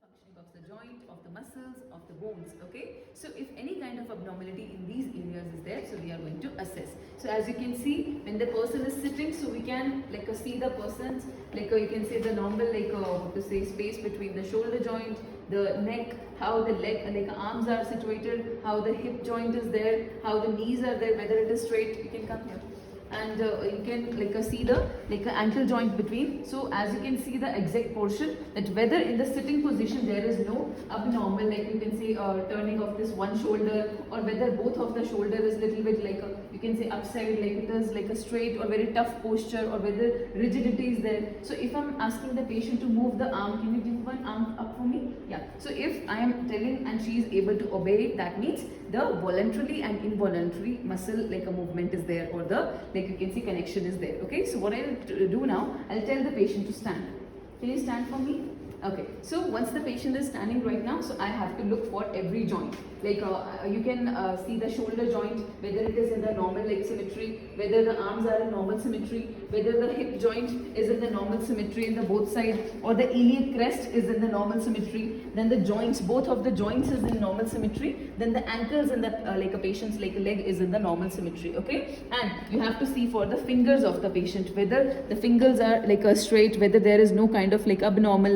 functioning of the joint, of the muscles, of the bones. Okay, so if any kind of abnormality in these areas is there, so we are going to assess. So as you can see, when the person is sitting, so we can see the person's you can say the normal what to say space between the shoulder joint, the neck, how the leg arms are situated, how the hip joint is there, how the knees are there, whether it is straight. You can come here and you can see the ankle joint between. So as you can see the exact portion, that whether in the sitting position there is no abnormal, you can say turning of this one shoulder, or whether both of the shoulder is little bit you can say upside, it is a straight or very tough posture, or whether rigidity is there. So if I'm asking the patient to move the arm, can you give one arm up for me? Yeah. So if I am telling and she is able to obey it, that means the voluntarily and involuntary muscle a movement is there, or the you can see connection is there. Okay, so what I'll do now, I'll tell the patient to stand. Can you stand for me? Okay, so once the patient is standing right now, so I have to look for every joint. You can see the shoulder joint, whether it is in the normal symmetry, whether the arms are in normal symmetry, whether the hip joint is in the normal symmetry in the both sides, or the iliac crest is in the normal symmetry. Then the joints, both of the joints is in normal symmetry. Then the ankles and the a patient's leg is in the normal symmetry. Okay, and you have to see for the fingers of the patient, whether the fingers are straight, whether there is no kind of abnormal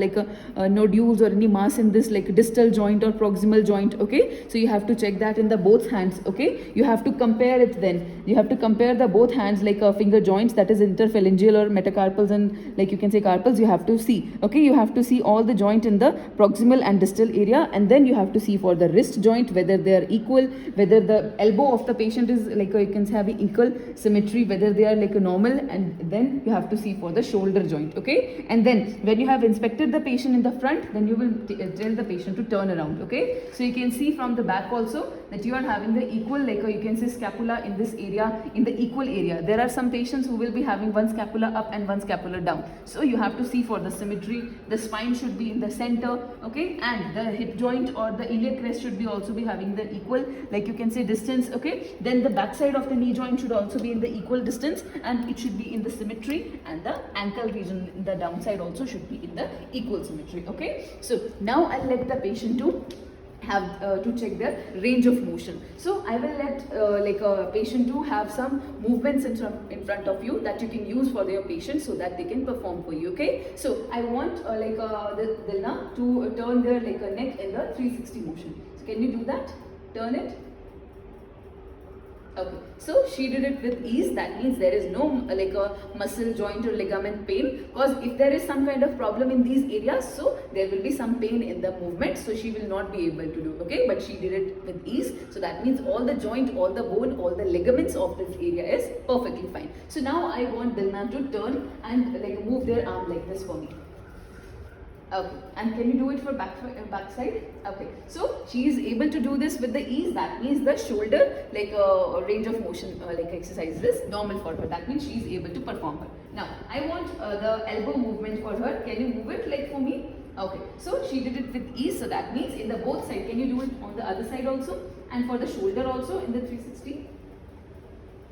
nodules or any mass in this distal joint or proximal joint. Okay, so you have to check that in the both hands. Okay, you have to compare it. Then you have to compare the both hands finger joints, that is interphalangeal or metacarpals, and you can say carpals. You have to see. Okay, you have to see all the joint in the proximal and distal area, and then you have to see for the wrist joint whether they are equal, whether the elbow of the patient is you can have equal symmetry, whether they are normal, and then you have to see for the shoulder joint. Okay, and then when you have inspected the patient in the front, then you will tell the patient to turn around. Okay, so you can see from the back also that you are having the equal you can say scapula in this area, in the equal area. There are some patients who will be having one scapula up and one scapula down, so you have to see for the symmetry. The spine should be in the center. Okay, and the hip joint or the iliac crest should be also be having the equal you can say distance. Okay, then the back side of the knee joint should also be in the equal distance, and it should be in the symmetry, and the ankle region in the downside also should be in the equal symmetry. Okay, so now I'll let the patient to have to check their range of motion. So I will let a patient to have some movements in front of you that you can use for your patient, so that they can perform for you. Okay, so I want the Dilna to turn their neck in the 360 motion. So can you do that? Turn it. Okay, so she did it with ease. That means there is no a muscle, joint or ligament pain, because if there is some kind of problem in these areas, so there will be some pain in the movement, so she will not be able to do. Okay, but she did it with ease, so that means all the joint, all the bone, all the ligaments of this area is perfectly fine. So now I want Dilna to turn and move their arm like this for me. Okay, and can you do it for back side? Okay, so she is able to do this with the ease. That means the shoulder range of motion exercise is normal for her. That means she is able to perform her. Now I want the elbow movement for her. Can you move it for me? Okay, so she did it with ease. So that means in the both side. Can you do it on the other side also, and for the shoulder also in the 360?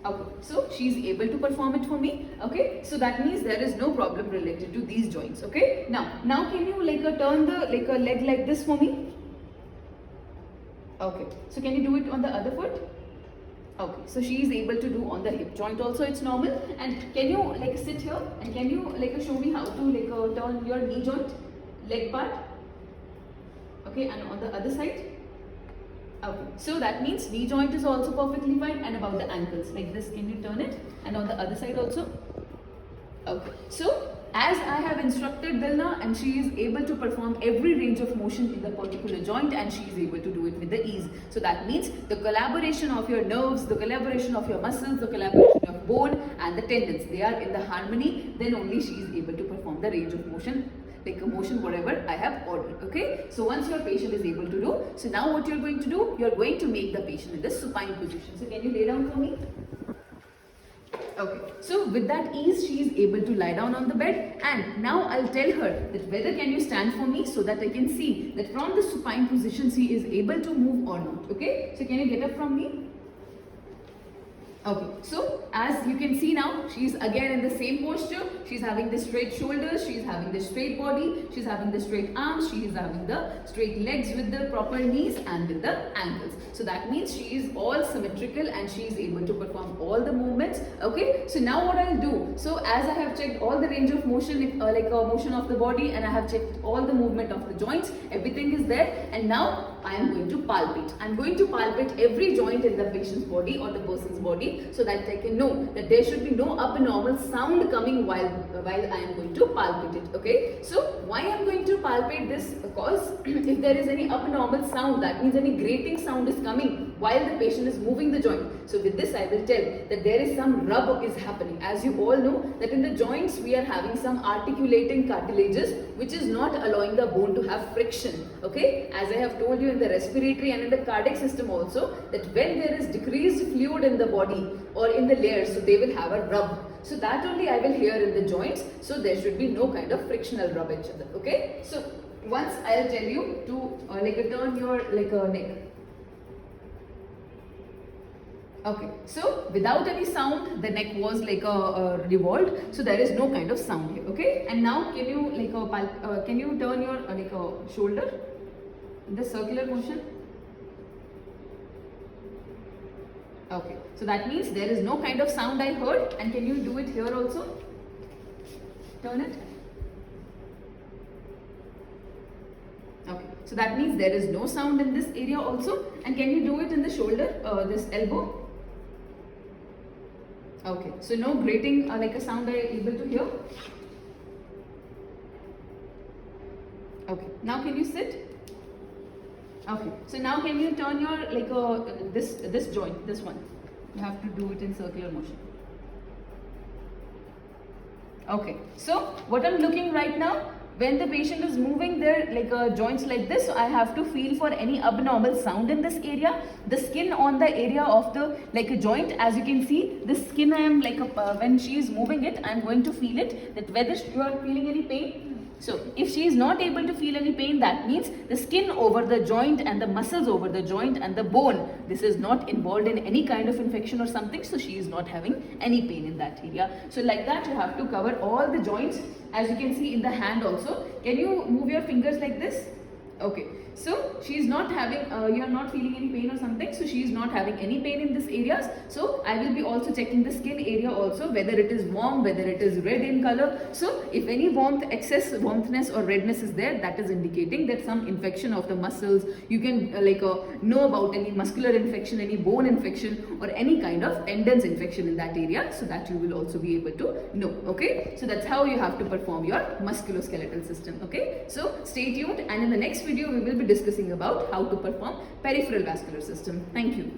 Okay, so she is able to perform it for me. Okay, so that means there is no problem related to these joints. Okay, now can you turn the leg like this for me? Okay, so can you do it on the other foot? Okay, so she is able to do on the hip joint also, it's normal. And can you sit here, and can you show me how to turn your knee joint, leg part? Okay, and on the other side? Okay, so that means knee joint is also perfectly fine, and about the ankles like this, can you turn it? And on the other side also? Okay, so as I have instructed Dilna, and she is able to perform every range of motion in the particular joint, and she is able to do it with the ease. So that means the collaboration of your nerves, the collaboration of your muscles, the collaboration of bone and the tendons, they are in the harmony, then only she is able to perform the range of motion, motion whatever I have ordered. Okay, so once your patient is able to do, so now what you're going to do, you're going to make the patient in the supine position. So can you lay down for me? Okay, so with that ease, she is able to lie down on the bed, and now I'll tell her that whether can you stand for me, so that I can see that from the supine position she is able to move or not. Okay, so can you get up from me? Okay, so as you can see now, she's again in the same posture. She's having the straight shoulders, she's having the straight body, she's having the straight arms, she is having the straight legs with the proper knees and with the ankles. So that means she is all symmetrical and she is able to perform all the movements. Okay, so now what I'll do, so as I have checked all the range of motion, like a motion of the body, and I have checked all the movement of the joints, everything is there, and now I am going to palpate. I am going to palpate every joint in the patient's body or the person's body, so that I can know that there should be no abnormal sound coming while I am going to palpate it. Okay, so why I am going to palpate this? Because if there is any abnormal sound, that means any grating sound is coming while the patient is moving the joint. So with this I will tell that there is some rub is happening. As you all know that in the joints we are having some articulating cartilages which is not allowing the bone to have friction. Okay, as I have told you in the respiratory and in the cardiac system also, that when there is decreased fluid in the body or in the layers, so they will have a rub. So that only I will hear in the joints, so there should be no kind of frictional rub each other. Okay, so once I will tell you to turn your neck. Okay, so without any sound, the neck was revolved, so there is no kind of sound here. Okay, and now can you can you turn your shoulder in the circular motion? Okay, so that means there is no kind of sound I heard, and can you do it here also? Turn it. Okay, so that means there is no sound in this area also, and can you do it in the shoulder, this elbow? Okay, so no grating like a sound I am able to hear. Okay, now can you sit? Okay, so now can you turn your this joint, this one? You have to do it in circular motion. Okay, so what I'm looking right now, when the patient is moving their joints like this, so I have to feel for any abnormal sound in this area. The skin on the area of the a joint, as you can see, the skin I am when she is moving it, I am going to feel it, that whether you are feeling any pain. So if she is not able to feel any pain, that means the skin over the joint and the muscles over the joint and the bone, this is not involved in any kind of infection or something, so she is not having any pain in that area. So like that you have to cover all the joints, as you can see in the hand also. Can you move your fingers like this? Okay, so she is not having, you are not feeling any pain or something, so she is not having any pain in this areas. So I will be also checking the skin area also, whether it is warm, whether it is red in color. So if any excess warmthness or redness is there, that is indicating that some infection of the muscles. You can know about any muscular infection, any bone infection, or any kind of tendons infection in that area, so that you will also be able to know. Okay, so that's how you have to perform your musculoskeletal system. Okay, so stay tuned, and in the next video we will be discussing about how to perform peripheral vascular system. Thank you.